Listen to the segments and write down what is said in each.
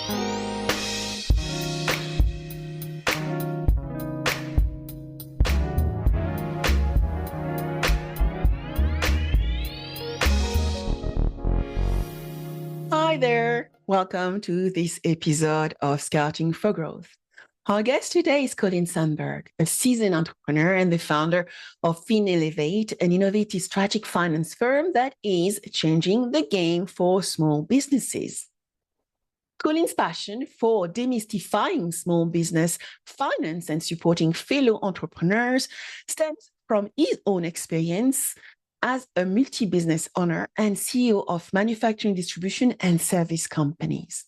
Hi there. Welcome to this episode of Scouting for Growth. Our guest today is Colin Sanburg, a seasoned entrepreneur and the founder of FinElevate, an innovative strategic finance firm that is changing the game for small businesses. Colin's passion for demystifying small business finance and supporting fellow entrepreneurs stems from his own experience as a multi-business owner and CEO of manufacturing, distribution, and service companies.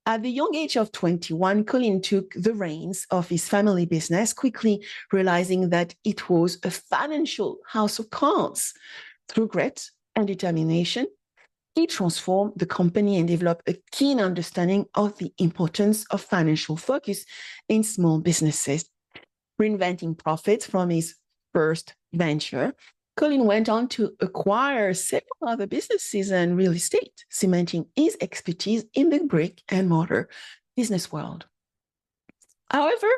At the young age of 21, Colin took the reins of his family business, quickly realizing that it was a financial house of cards. Through grit and determination, he transformed the company and developed a keen understanding of the importance of financial focus in small businesses. Reinventing profits from his first venture, Colin went on to acquire several other businesses and real estate, cementing his expertise in the brick and mortar business world. However,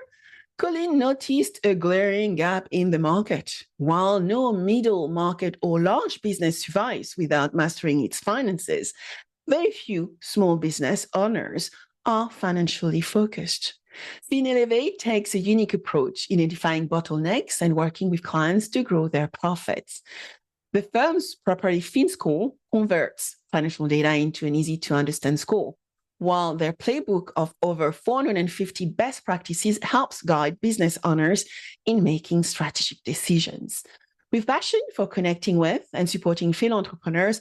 Colin noticed a glaring gap in the market. While no middle market or large business survives without mastering its finances, very few small business owners are financially focused. FinElevate takes a unique approach, identifying bottlenecks and working with clients to grow their profits. The firm's proprietary FinScore converts financial data into an easy-to-understand score, while their playbook of over 450 best practices helps guide business owners in making strategic decisions. With passion for connecting with and supporting fellow entrepreneurs,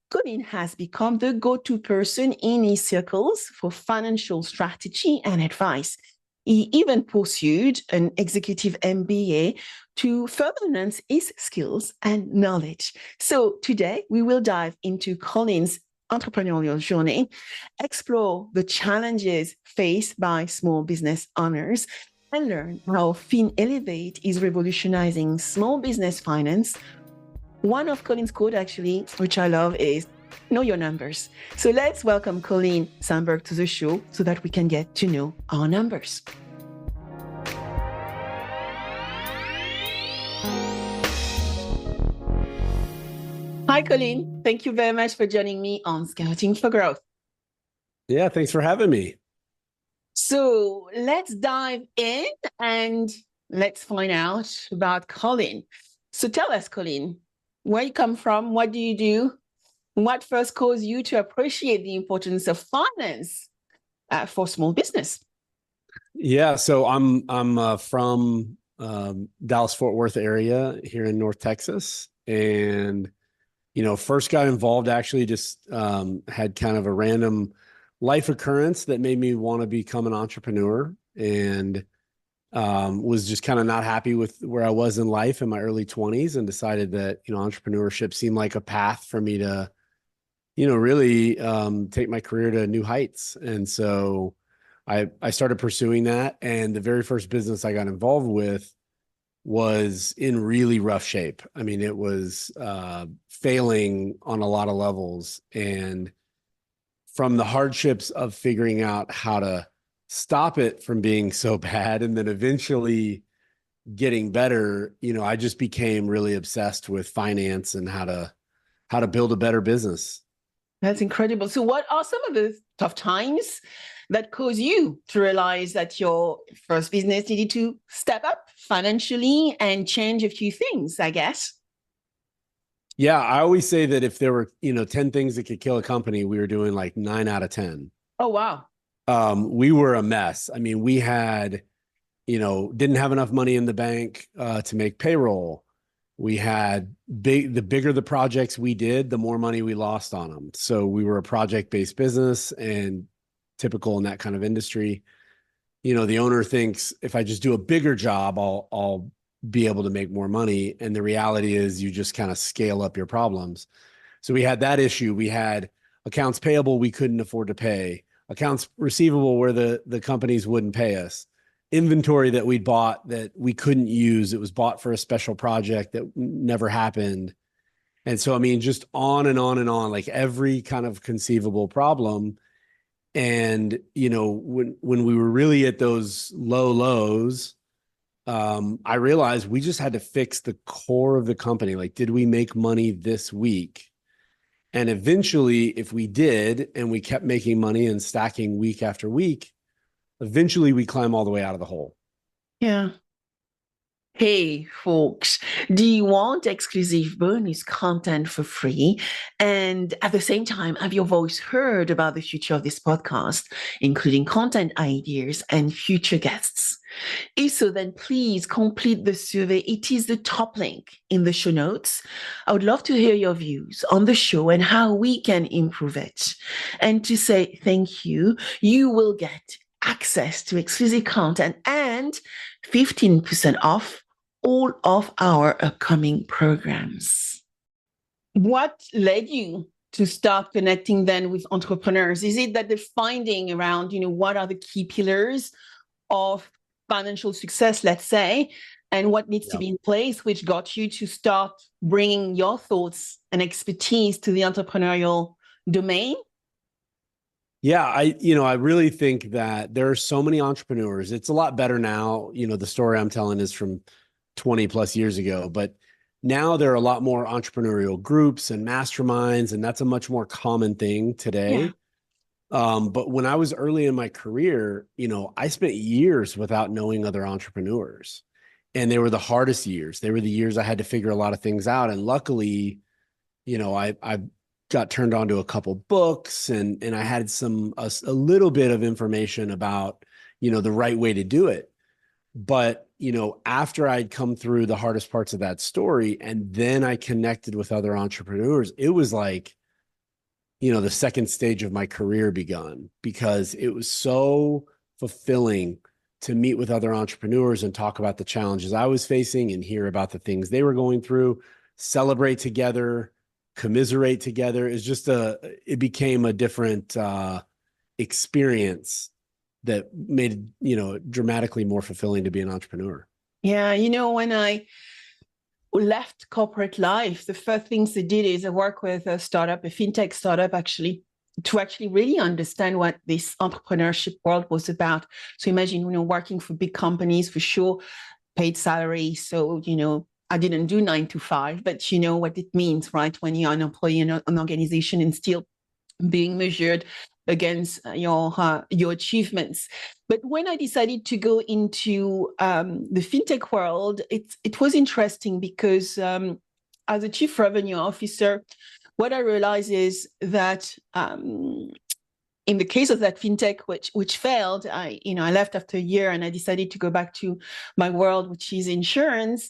Colin has become the go-to person in his circles for financial strategy and advice. He even pursued an executive MBA to further enhance his skills and knowledge. So today we will dive into Colin's entrepreneurial journey, explore the challenges faced by small business owners, and learn how FinElevate is revolutionizing small business finance. One of Colin's quotes, actually, which I love, is know your numbers. So let's welcome Colin Sanburg to the show so that we can get to know our numbers. Hi, Colin. Thank you very much for joining me on Scouting for Growth. Yeah, thanks for having me. So let's dive in and let's find out about Colin. So tell us, Colin, where you come from, what do you do, what first caused you to appreciate the importance of finance for small business? Yeah, so I'm from Dallas-Fort Worth area here in North Texas, and first got involved actually just had kind of a random life occurrence that made me want to become an entrepreneur, and was just kind of not happy with where I was in life in my early 20s, and decided that entrepreneurship seemed like a path for me to really take my career to new heights. And so I started pursuing that. And the very first business I got involved with was in really rough shape. I mean, it was failing on a lot of levels. And from the hardships of figuring out how to stop it from being so bad, and then eventually getting better, I just became really obsessed with finance and how to build a better business. That's incredible. So what are some of the tough times that caused you to realize that your first business needed to step up financially and change a few things, I guess? Yeah, I always say that if there were, 10 things that could kill a company, we were doing like 9 out of 10. Oh, wow. We were a mess. I mean, we had, didn't have enough money in the bank to make payroll. We had the bigger the projects we did, the more money we lost on them. So we were a project-based business, and typical in that kind of industry, the owner thinks if I just do a bigger job, I'll be able to make more money. And the reality is you just kind of scale up your problems. So we had that issue. We had accounts payable we couldn't afford to pay, accounts receivable where the companies wouldn't pay us, inventory that we'd bought that we couldn't use. It was bought for a special project that never happened. And so, I mean, just on and on and on, like every kind of conceivable problem. And, when we were really at those low lows, I realized we just had to fix the core of the company. Like, did we make money this week? And eventually, if we did, and we kept making money and stacking week after week, eventually we climb all the way out of the hole. Yeah. Hey, folks, do you want exclusive bonus content for free? And at the same time, have your voice heard about the future of this podcast, including content ideas and future guests? If so, then please complete the survey. It is the top link in the show notes. I would love to hear your views on the show and how we can improve it. And to say thank you, you will get access to exclusive content and 15% off all of our upcoming programs. What led you to start connecting then with entrepreneurs? Is it that the finding around, what are the key pillars of financial success, let's say, and what needs to be in place, which got you to start bringing your thoughts and expertise to the entrepreneurial domain? Yeah, I really think that there are so many entrepreneurs. It's a lot better now. The story I'm telling is from 20 plus years ago, but now there are a lot more entrepreneurial groups and masterminds, and that's a much more common thing today. But when I was early in my career, I spent years without knowing other entrepreneurs, and they were the hardest years. They were the years I had to figure a lot of things out. And luckily, I got turned on to a couple books, and I had a little bit of information about, the right way to do it. But, after I'd come through the hardest parts of that story, and then I connected with other entrepreneurs, it was like, the second stage of my career begun, because it was so fulfilling to meet with other entrepreneurs and talk about the challenges I was facing and hear about the things they were going through, celebrate together, commiserate together. It became a different experience that made it, dramatically more fulfilling to be an entrepreneur. Yeah, when I left corporate life, the first things I did is I worked with a startup, a fintech startup, actually, to actually really understand what this entrepreneurship world was about. So imagine, working for big companies, for sure, paid salary. So, I didn't do 9 to 5, but you know what it means, right? When you're an employee in an organization and still being measured against your achievements. But when I decided to go into the fintech world, it was interesting because as a chief revenue officer, what I realized is that in the case of that fintech, which failed, I left after a year and I decided to go back to my world, which is insurance.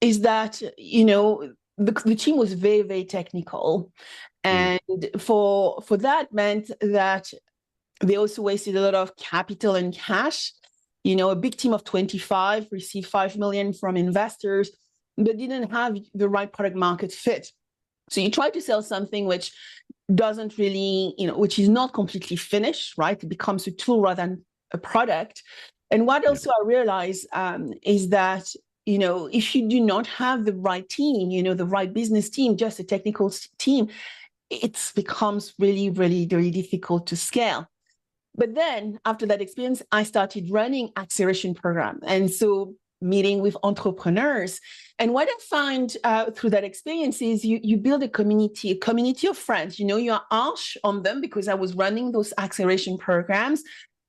Is that the team was very, very technical. And for that meant that they also wasted a lot of capital and cash. A big team of 25 received 5 million from investors, but didn't have the right product market fit. So you try to sell something which doesn't really, which is not completely finished, right? It becomes a tool rather than a product. And what also I realized is that if you do not have the right team, the right business team, just a technical team, it becomes really, really, very difficult to scale. But then after that experience, I started running acceleration program. And so meeting with entrepreneurs. And what I find through that experience is you build a community of friends. You're harsh on them because I was running those acceleration programs,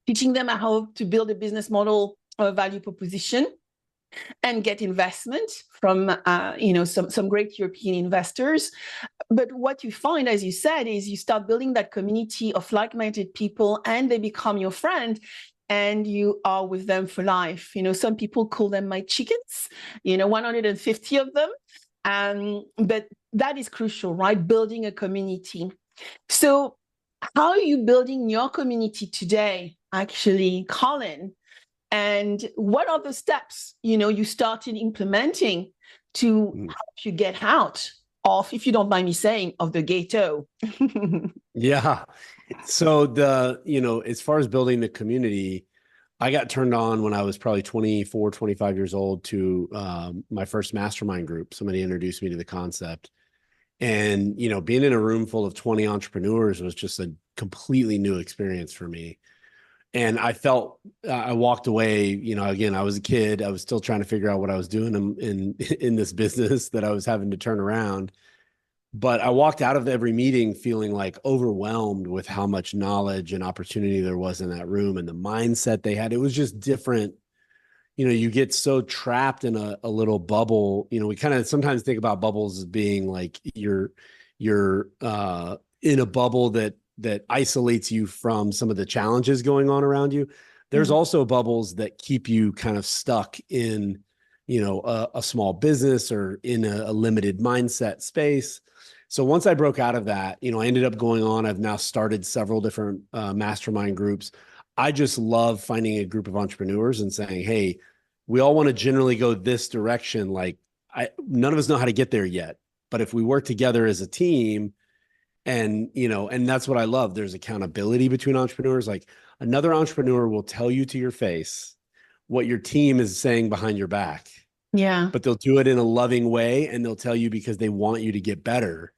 teaching them how to build a business model or a value proposition and get investment from some great European investors. But what you find, as you said, is you start building that community of like-minded people and they become your friend and you are with them for life. Some people call them my chickens, 150 of them. But that is crucial, right? Building a community. So how are you building your community today, actually, Colin? And what are the steps, you started implementing to help you get out of, if you don't mind me saying, of the ghetto? Yeah. So as far as building the community, I got turned on when I was probably 24, 25 years old to my first mastermind group. Somebody introduced me to the concept. And, being in a room full of 20 entrepreneurs was just completely new experience for me. And I felt I walked away, again, I was a kid. I was still trying to figure out what I was doing in this business that I was having to turn around. But I walked out of every meeting feeling like overwhelmed with how much knowledge and opportunity there was in that room and the mindset they had. It was just different. You get so trapped in a little bubble. We kind of sometimes think about bubbles as being like you're in a bubble that isolates you from some of the challenges going on around you. There's also bubbles that keep you kind of stuck in, a small business or in a limited mindset space. So once I broke out of that, I ended up going on. I've now started several different mastermind groups. I just love finding a group of entrepreneurs and saying, hey, we all want to generally go this direction. Like none of us know how to get there yet, but if we work together as a team, and that's what I love. There's accountability between entrepreneurs. Like another entrepreneur will tell you to your face what your team is saying behind your back. Yeah. But they'll do it in a loving way, and they'll tell you because they want you to get better.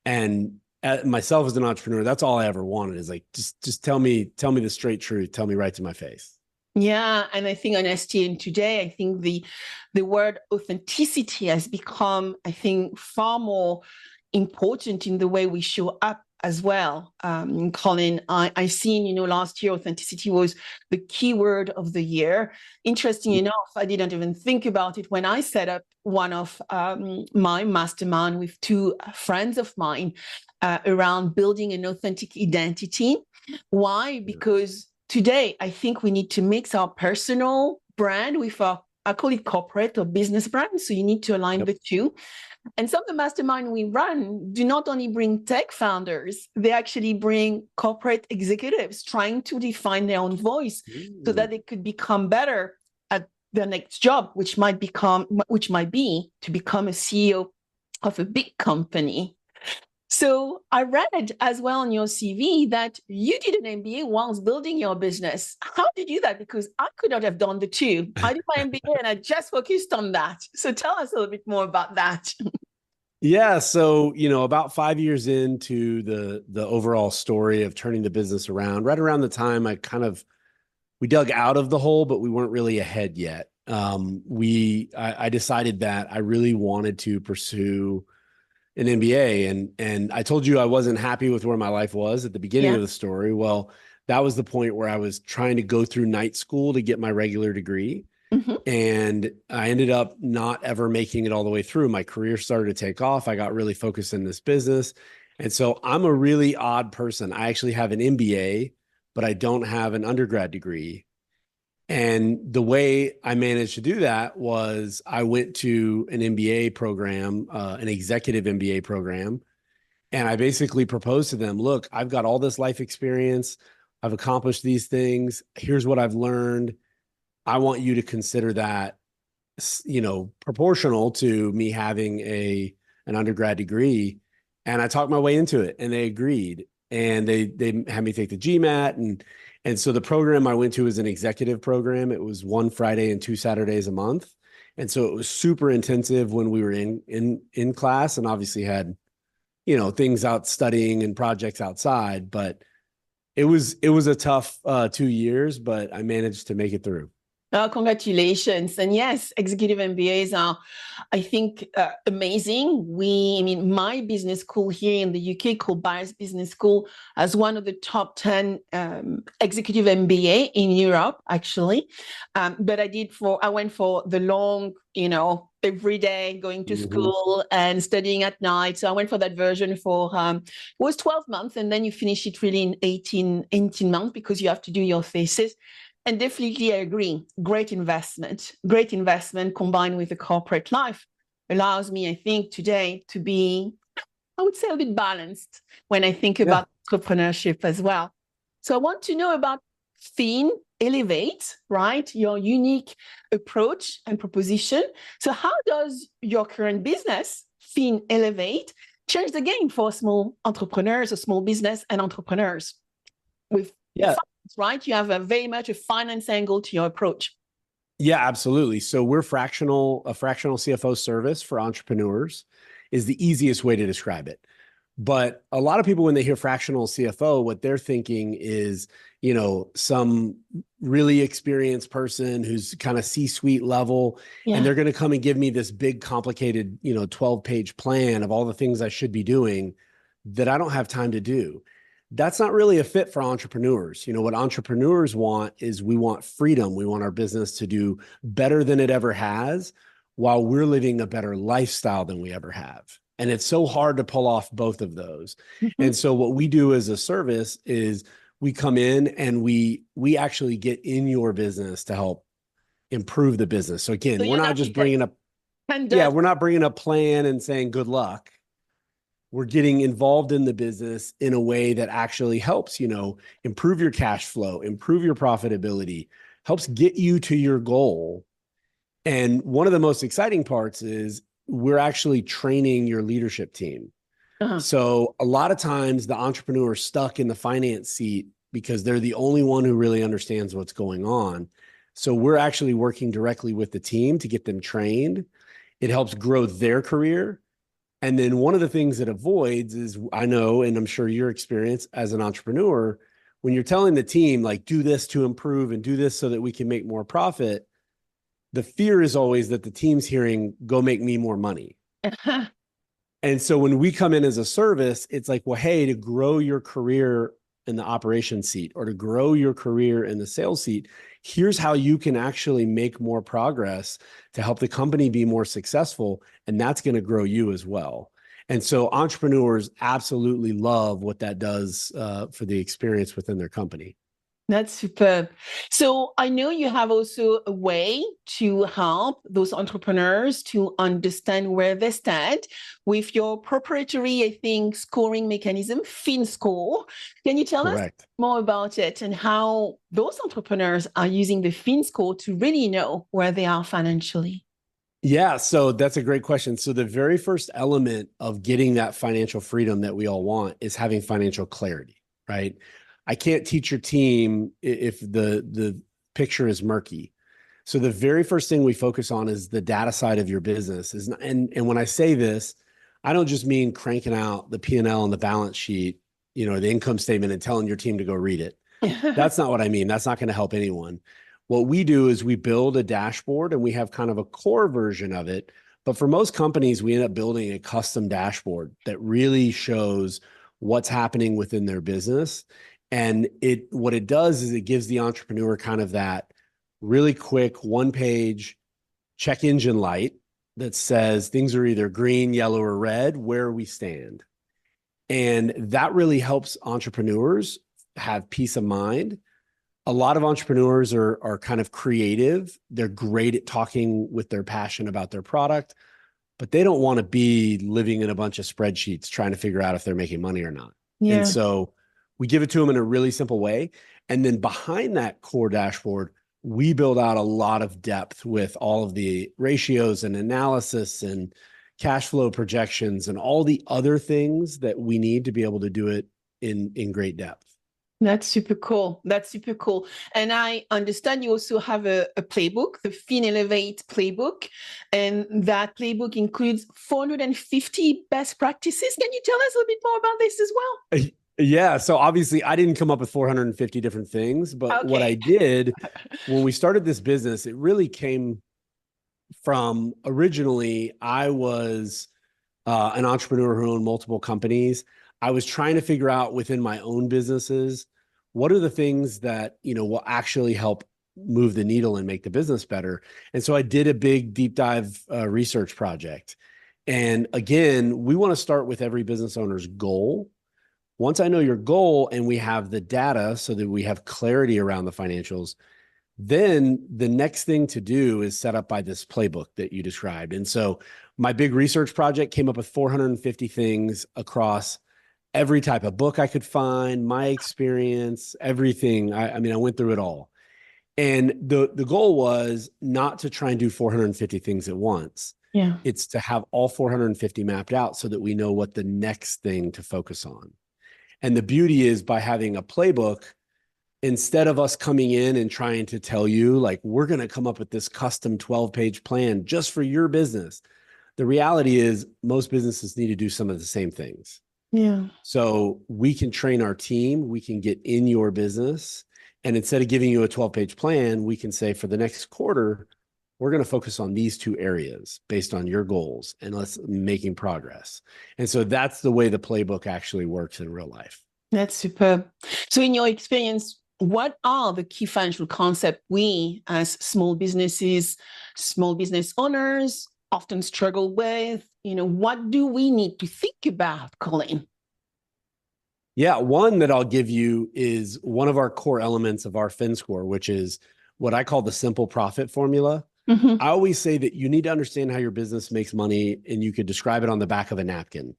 And myself as an entrepreneur, that's all I ever wanted is like, just tell me the straight truth. Tell me right to my face. Yeah. And I think honesty, and today, I think the word authenticity has become, I think, far more important in the way we show up as well. Colin, I seen, last year, authenticity was the keyword of the year. Interesting enough, I didn't even think about it when I set up one of my mastermind with two friends of mine around building an authentic identity. Why? Because today, I think we need to mix our personal brand with our, I call it corporate or business brand. So you need to align the two. And some of the mastermind we run do not only bring tech founders, they actually bring corporate executives trying to define their own voice so that they could become better at their next job, which might be to become a CEO of a big company. So I read as well on your CV that you did an MBA whilst building your business. How did you do that? Because I could not have done the two. I did my MBA and I just focused on that. So tell us a little bit more about that. Yeah. So, about 5 years into the overall story of turning the business around, right around the time we dug out of the hole, but we weren't really ahead yet. I decided that I really wanted to pursue an MBA. And I told you I wasn't happy with where my life was at the beginning of the story. Well, that was the point where I was trying to go through night school to get my regular degree. And I ended up not ever making it all the way through. My career started to take off. I got really focused in this business. And so I'm a really odd person. I actually have an MBA, but I don't have an undergrad degree. And the way I managed to do that was I went to an MBA program, an executive MBA program. And I basically proposed to them, look, I've got all this life experience. I've accomplished these things. Here's what I've learned. I want you to consider that, proportional to me having an undergrad degree. And I talked my way into it, and they agreed. And they had me take the GMAT, and so the program I went to was an executive program. It was 1 Friday and 2 Saturdays a month, and so it was super intensive when we were in class, and obviously had things out studying and projects outside. But it was a tough 2 years, but I managed to make it through. Oh, congratulations. And yes, executive MBAs are, I think, amazing. My business school here in the UK, called Buyers Business School, as one of the top 10 executive MBA in Europe, actually. But I went for the long, every day going to school and studying at night. So I went for that version for, it was 12 months, and then you finish it really in 18 months because you have to do your thesis. And definitely, I agree. Great investment combined with the corporate life allows me, I think, today to be, I would say, a bit balanced when I think about entrepreneurship as well. So I want to know about FinElevate, right? Your unique approach and proposition. So how does your current business, FinElevate, change the game for small entrepreneurs or small business and entrepreneurs with right? You have very much a finance angle to your approach. Yeah, absolutely. So we're a fractional CFO service for entrepreneurs is the easiest way to describe it. But a lot of people, when they hear fractional CFO, what they're thinking is, some really experienced person who's kind of C-suite level, and Yeah. they're going to come and give me this big, complicated, 12-page plan of all the things I should be doing that I don't have time to do. That's not really a fit for entrepreneurs. What entrepreneurs want is, we want freedom. We want our business to do better than it ever has, while we're living a better lifestyle than we ever have. And it's so hard to pull off both of those. Mhm. And so what we do as a service is, we come in and we actually get in your business to help improve the business. So So again, we're you're an not just architect. bringing up, And yeah, we're not bringing a plan and saying good luck. We're getting involved in the business in a way that actually helps, improve your cash flow, improve your profitability, helps get you to your goal. And one of the most exciting parts is, we're actually training your leadership team. So a lot of times the entrepreneur is stuck in the finance seat because they're the only one who really understands what's going on. So we're actually working directly with the team to get them trained. It helps grow their career. And then one of the things it avoids is, I know, and I'm sure your experience as an entrepreneur, when you're telling the team, like, do this to improve and do this so that we can make more profit, the fear is always that the team's hearing, go make me more money. And so when we come in as a service, it's like, well, hey, to grow your career in the operations seat, or to grow your career in the sales seat, here's how you can actually make more progress to help the company be more successful. And that's going to grow you as well. And so entrepreneurs absolutely love what that does for the experience within their company. That's superb. So I know you have also a way to help those entrepreneurs to understand where they stand with your proprietary, I think, scoring mechanism, FinScore. Can you tell us Correct. more about it, and how those entrepreneurs are using the FinScore to really know where they are financially? Yeah, so that's a great question. So the very first element of getting that financial freedom that we all want is having financial clarity, right? I can't teach your team if the picture is murky. So the very first thing we focus on is the data side of your business. And when I say this, I don't just mean cranking out the P&L and L and the balance sheet, the income statement, and telling your team to go read it. That's not what I mean. That's not going to help anyone. What we do is, we build a dashboard, and we have kind of a core version of it. But for most companies, we end up building a custom dashboard that really shows what's happening within their business. And what it does is, it gives the entrepreneur kind of that really quick one-page check engine light that says things are either green, yellow, or red, where we stand. And that really helps entrepreneurs have peace of mind. A lot of entrepreneurs are kind of creative. They're great at talking with their passion about their product, but they don't want to be living in a bunch of spreadsheets trying to figure out if they're making money or not. And Yeah. so we give it to them in a really simple way. And then behind that core dashboard, we build out a lot of depth with all of the ratios and analysis and cash flow projections and all the other things that we need to be able to do it in great depth. That's super cool. That's super cool. And I understand you also have a playbook, the FinElevate playbook. And that playbook includes 450 best practices. Can you tell us a little bit more about this as well? Yeah. So obviously I didn't come up with 450 different things, but what I Okay. did when we started this business, it really came from, originally, I was an entrepreneur who owned multiple companies. I was trying to figure out within my own businesses, what are the things that, will actually help move the needle and make the business better. And so I did a big deep dive research project. And again, we want to start with every business owner's goal. Once I know your goal and we have the data so that we have clarity around the financials, then the next thing to do is set up by this playbook that you described. And so my big research project came up with 450 things across every type of book I could find, my experience, everything. I mean, I went through it all. And the goal was not to try and do 450 things at once. Yeah. It's to have all 450 mapped out so that we know what the next thing to focus on. And the beauty is, by having a playbook, instead of us coming in and trying to tell you, like, we're going to come up with this custom 12-page plan just for your business, the reality is most businesses need to do some of the same things. Yeah. So we can train our team, we can get in your business. And instead of giving you a 12-page plan, we can say for the next quarter, we're going to focus on these two areas based on your goals and let's making progress. And so that's the way the playbook actually works in real life. That's superb. So in your experience, what are the key financial concepts we as small businesses, small business owners often struggle with? What do we need to think about, Colin? Yeah, one that I'll give you is one of our core elements of our FinScore, which is what I call the simple profit formula. Mm-hmm. I always say that you need to understand how your business makes money, and you could describe it on the back of a napkin.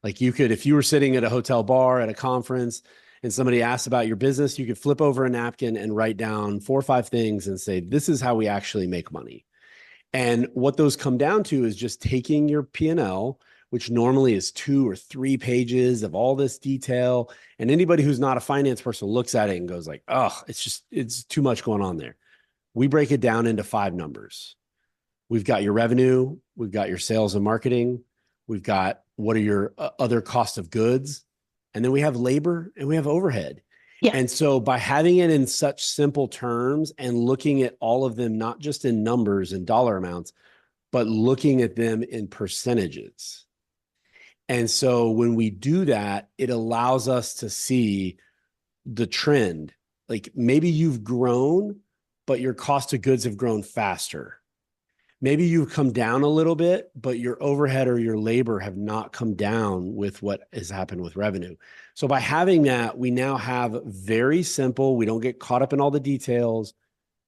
Like you could, if you were sitting at a hotel bar at a conference and somebody asked about your business, you could flip over a napkin and write down 4 or 5 things and say, this is how we actually make money. And what those come down to is just taking your P&L, which normally is 2 or 3 pages of all this detail. And anybody who's not a finance person looks at it and goes like, oh, it's too much going on there. We break it down into 5 numbers. We've got your revenue. We've got your sales and marketing. We've got what are your other cost of goods. And then we have labor and we have overhead. Yeah. And so by having it in such simple terms and looking at all of them, not just in numbers and dollar amounts, but looking at them in percentages. And so when we do that, it allows us to see the trend. Like maybe you've grown, but your cost of goods have grown faster. Maybe you've come down a little bit, but your overhead or your labor have not come down with what has happened with revenue. So by having that, we now have very simple, we don't get caught up in all the details.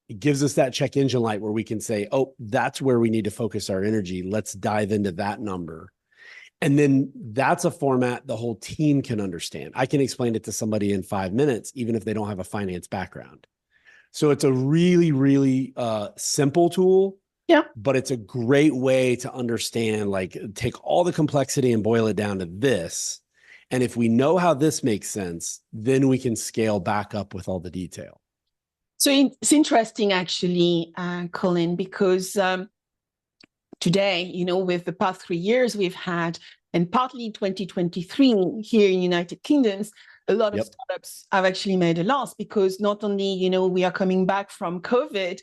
It gives us that check engine light where we can say, oh, that's where we need to focus our energy. Let's dive into that number. And then that's a format the whole team can understand. I can explain it to somebody in 5 minutes, even if they don't have a finance background. So it's a really, really simple tool. Yeah. But it's a great way to understand, like take all the complexity and boil it down to this. And if we know how this makes sense, then we can scale back up with all the detail. So it's interesting, actually, Colin, because today, with the past 3 years we've had, and partly 2023 here in United Kingdoms, a lot of startups have actually made a loss because not only, we are coming back from COVID,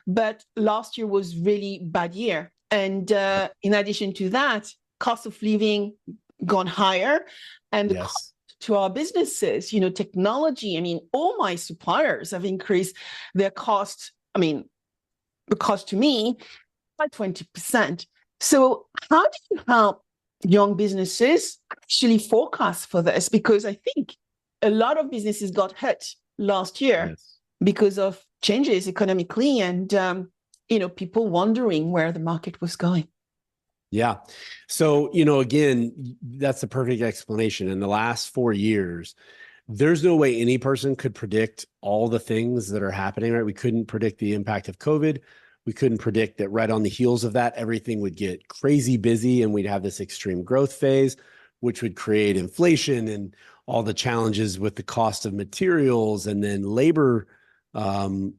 but last year was really bad year. And in addition to that, cost of living gone higher and the cost to our businesses, technology, all my suppliers have increased their cost. The cost to me by 20%. So how do you help young businesses actually forecast for this? Because I think a lot of businesses got hit last year because of changes economically and, people wondering where the market was going. Yeah. So, again, that's the perfect explanation. In the last 4 years, there's no way any person could predict all the things that are happening, right? We couldn't predict the impact of COVID. We couldn't predict that right on the heels of that, everything would get crazy busy and we'd have this extreme growth phase, which would create inflation and all the challenges with the cost of materials and then labor, going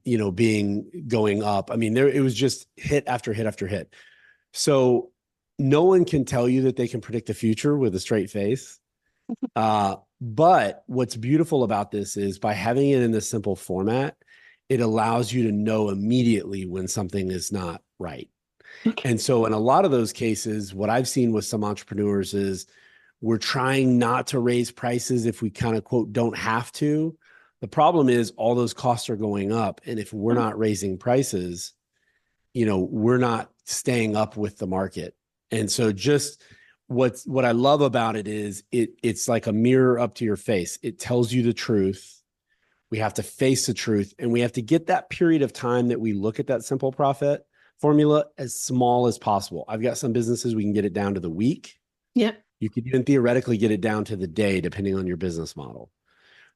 up. It was just hit after hit after hit. So no one can tell you that they can predict the future with a straight face. But what's beautiful about this is by having it in this simple format, it allows you to know immediately when something is not right. Okay. And so in a lot of those cases, what I've seen with some entrepreneurs is we're trying not to raise prices if we kind of quote, don't have to. The problem is all those costs are going up. And if we're not raising prices, we're not staying up with the market. And so just what I love about it is it's like a mirror up to your face. It tells you the truth. We have to face the truth, and we have to get that period of time that we look at that simple profit formula as small as possible. I've got some businesses we can get it down to the week. Yeah. You could even theoretically get it down to the day, depending on your business model.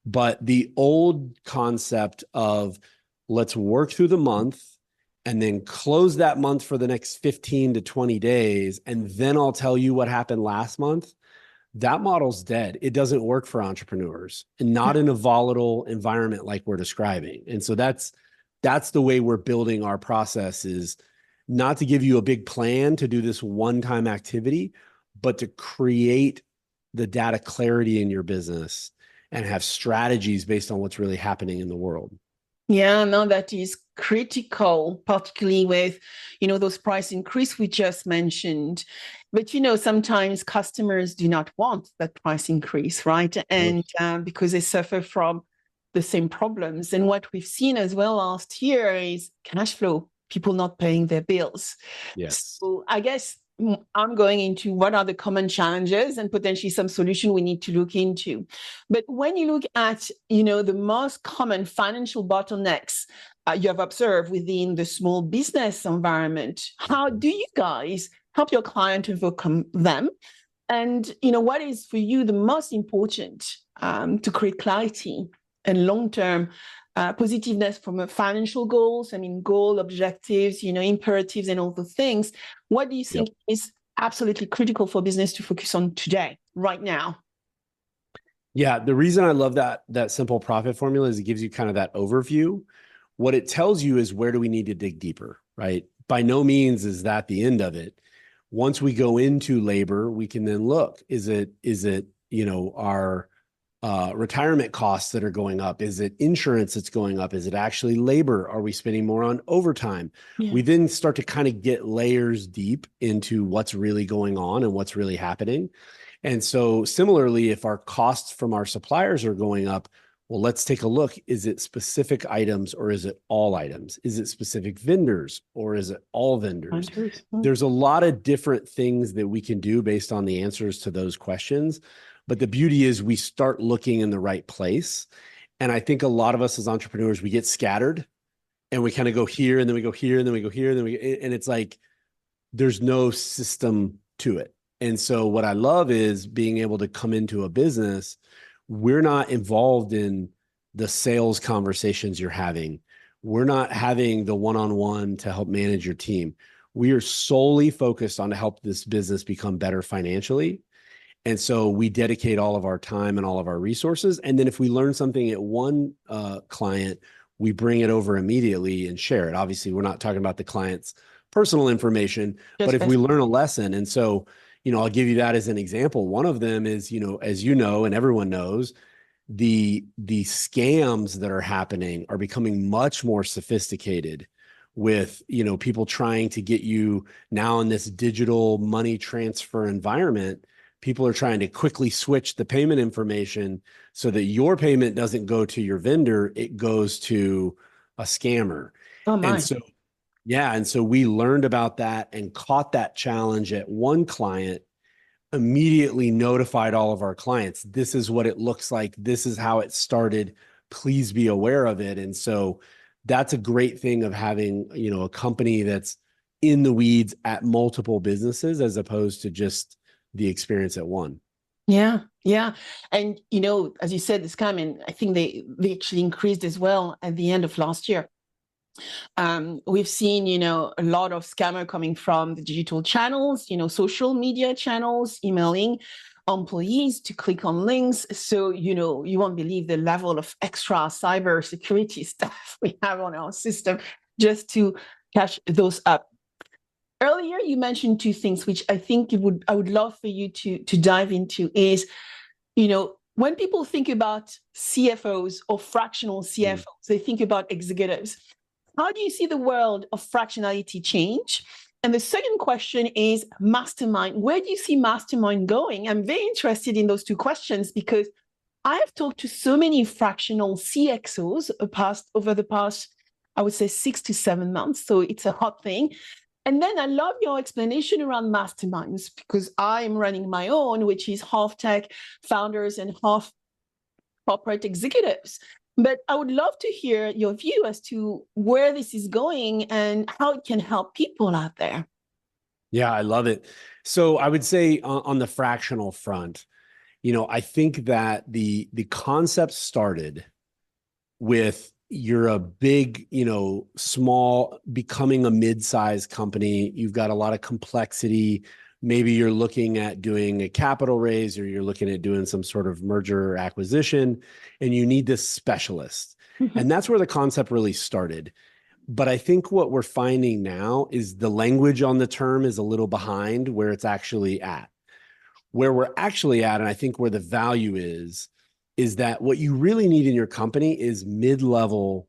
But the old concept of let's work through the month and then close that month for the next 15 to 20 days, and then I'll tell you what happened last month. That model's dead. It doesn't work for entrepreneurs and not in a volatile environment like we're describing. And so that's the way we're building our process, is not to give you a big plan to do this one-time activity, but to create the data clarity in your business and have strategies based on what's really happening in the world. Yeah, no, that is critical, particularly with, those price increase we just mentioned. But, sometimes customers do not want that price increase, right? And because they suffer from the same problems. And what we've seen as well last year is cash flow, people not paying their bills. Yes. So I guess I'm going into what are the common challenges and potentially some solution we need to look into. But when you look at, the most common financial bottlenecks you have observed within the small business environment, how do you guys help your client overcome them? And, what is for you the most important to create clarity and long-term positiveness from a financial goals, goal objectives, imperatives and all those things. What do you think is absolutely critical for business to focus on today, right now? Yeah, the reason I love that simple profit formula is it gives you kind of that overview. What it tells you is where do we need to dig deeper, right? By no means is that the end of it. Once we go into labor, we can then look, is it, our retirement costs that are going up? Is it insurance that's going up? Is it actually labor? Are we spending more on overtime? Yeah. We then start to kind of get layers deep into what's really going on and what's really happening. And so similarly, if our costs from our suppliers are going up, well, let's take a look. Is it specific items or is it all items? Is it specific vendors or is it all vendors? There's a lot of different things that we can do based on the answers to those questions. But the beauty is we start looking in the right place. And I think a lot of us as entrepreneurs, we get scattered and we kind of go here and then we go here and then we go here. And it's like, there's no system to it. And so what I love is being able to come into a business. We're not involved in the sales conversations you're having. We're not having the one-on-one to help manage your team. We are solely focused on to help this business become better financially. And so we dedicate all of our time and all of our resources. And then if we learn something at one client, we bring it over immediately and share it. Obviously, we're not talking about the client's personal information, but if we learn a lesson. And so, I'll give you that as an example. One of them is, as you know, and everyone knows, the scams that are happening are becoming much more sophisticated with, people trying to get you now in this digital money transfer environment. People are trying to quickly switch the payment information so that your payment doesn't go to your vendor, it goes to a scammer. Oh my. And so we learned about that and caught that challenge at one client, immediately notified all of our clients. This is what it looks like. This is how it started. Please be aware of it. And so that's a great thing of having, a company that's in the weeds at multiple businesses as opposed to just the experience at one. Yeah. Yeah. And, as you said, this coming, I think they actually increased as well at the end of last year. We've seen, a lot of scammer coming from the digital channels, social media channels, emailing employees to click on links. So, you won't believe the level of extra cyber security stuff we have on our system just to catch those up. Earlier, you mentioned two things, which I think I would love for you to dive into is, when people think about CFOs or fractional CFOs, they think about executives. How do you see the world of fractionality change? And the second question is mastermind. Where do you see mastermind going? I'm very interested in those two questions because I have talked to so many fractional CXOs over the past, I would say 6 to 7 months. So it's a hot thing. And then I love your explanation around masterminds because I'm running my own, which is half tech founders and half corporate executives. But I would love to hear your view as to where this is going and how it can help people out there. Yeah, I love it. So I would say on the fractional front, I think that the concept started with you're a big, small, becoming a mid-sized company. You've got a lot of complexity. Maybe you're looking at doing a capital raise or you're looking at doing some sort of merger or acquisition, and you need this specialist. And that's where the concept really started. But I think what we're finding now is the language on the term is a little behind where it's actually at. Where we're actually at, and I think where the value is that what you really need in your company is mid-level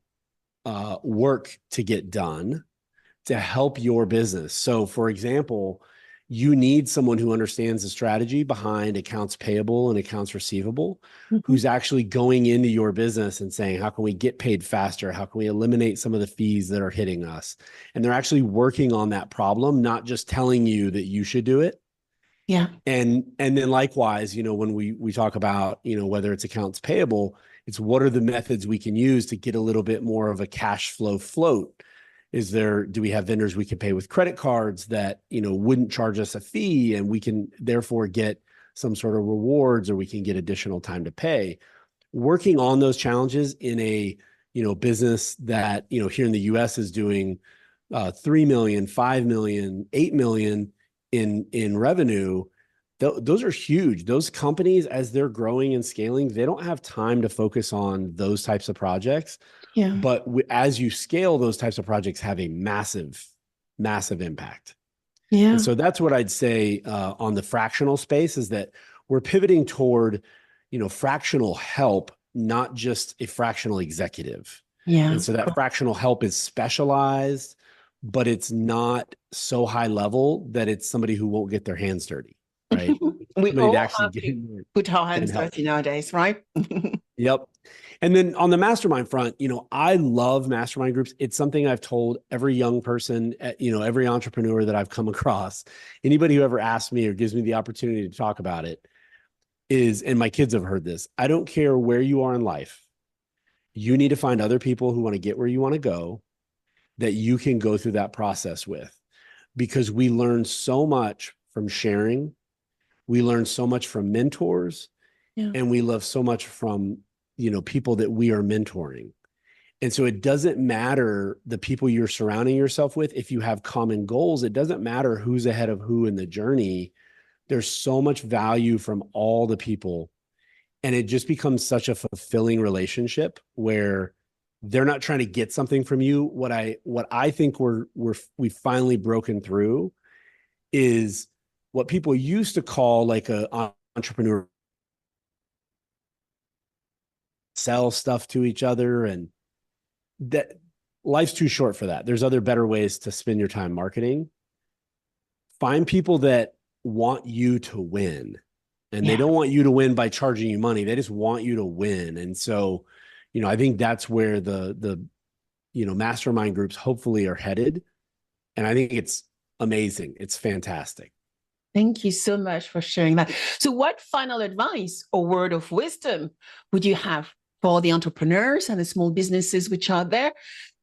work to get done to help your business. So, for example, you need someone who understands the strategy behind accounts payable and accounts receivable, who's actually going into your business and saying, how can we get paid faster? How can we eliminate some of the fees that are hitting us? And they're actually working on that problem, not just telling you that you should do it. Yeah. And then likewise, when we talk about, whether it's accounts payable, it's what are the methods we can use to get a little bit more of a cash flow float? Do we have vendors we can pay with credit cards that, wouldn't charge us a fee, and we can therefore get some sort of rewards, or we can get additional time to pay? Working on those challenges in a, business that, here in the US is doing 3 million, 5 million, 8 million in revenue. Those are huge. Those companies, as they're growing and scaling, they don't have time to focus on those types of projects. Yeah. But as you scale, those types of projects have a massive, massive impact. Yeah. And so that's what I'd say on the fractional space, is that we're pivoting toward, fractional help, not just a fractional executive. Yeah. And so that fractional help is specialized, but it's not so high level that it's somebody who won't get their hands dirty, right? We Somebody all to actually have to put our hands dirty nowadays, right? Yep. And then on the mastermind front, I love mastermind groups. It's something I've told every young person, every entrepreneur that I've come across, anybody who ever asks me or gives me the opportunity to talk about it is, and my kids have heard this, I don't care where you are in life. You need to find other people who want to get where you want to go, that you can go through that process with, because we learn so much from sharing. We learn so much from mentors, and we love so much from, people that we are mentoring. And so it doesn't matter the people you're surrounding yourself with. If you have common goals, it doesn't matter who's ahead of who in the journey. There's so much value from all the people. And it just becomes such a fulfilling relationship where they're not trying to get something from you. What I think we've finally broken through is what people used to call like a entrepreneur, sell stuff to each other, and that life's too short for that. There's other better ways to spend your time marketing. Find people that want you to win, and they don't want you to win by charging you money. They just want you to win. And so, I think that's where the mastermind groups hopefully are headed. And I think it's amazing. It's fantastic. Thank you so much for sharing that. So what final advice or word of wisdom would you have for the entrepreneurs and the small businesses which are there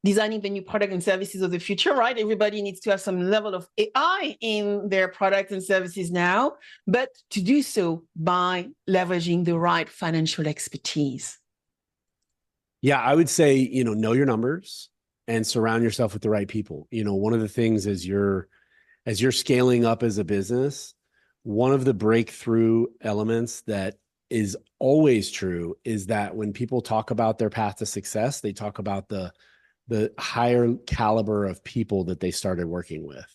designing the new product and services of the future, right? Everybody needs to have some level of AI in their products and services now, but to do so by leveraging the right financial expertise. Yeah, I would say, know your numbers and surround yourself with the right people. One of the things as you're scaling up as a business, one of the breakthrough elements that is always true is that when people talk about their path to success, they talk about the higher caliber of people that they started working with.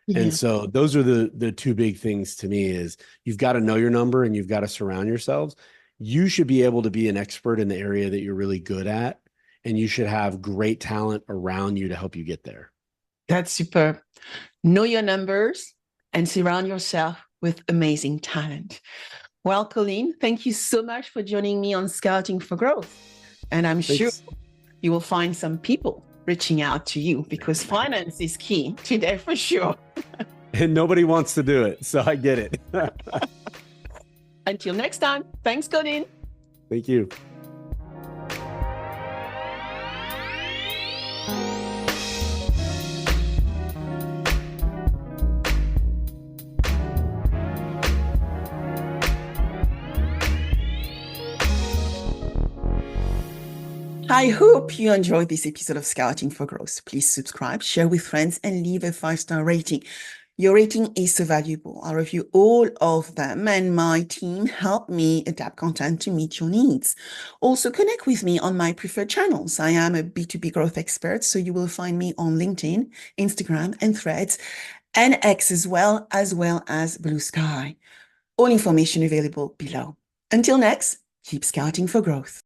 Yeah. And so those are the two big things to me is you've got to know your number and you've got to surround yourselves. You should be able to be an expert in the area that you're really good at, and you should have great talent around you to help you get there. That's superb. Know your numbers and surround yourself with amazing talent. Well, Colin, thank you so much for joining me on Scouting for Growth. And I'm sure you will find some people reaching out to you because finance is key today for sure. And nobody wants to do it, so I get it. Until next time, thanks, Colin. Thank you. I hope you enjoyed this episode of Scouting for Growth. Please subscribe, share with friends, and leave a 5-star rating. Your rating is so valuable. I review all of them, and my team help me adapt content to meet your needs. Also, connect with me on my preferred channels. I am a B2B growth expert, so you will find me on LinkedIn, Instagram, and Threads, and X as well as Blue Sky. All information available below. Until next, keep scouting for growth.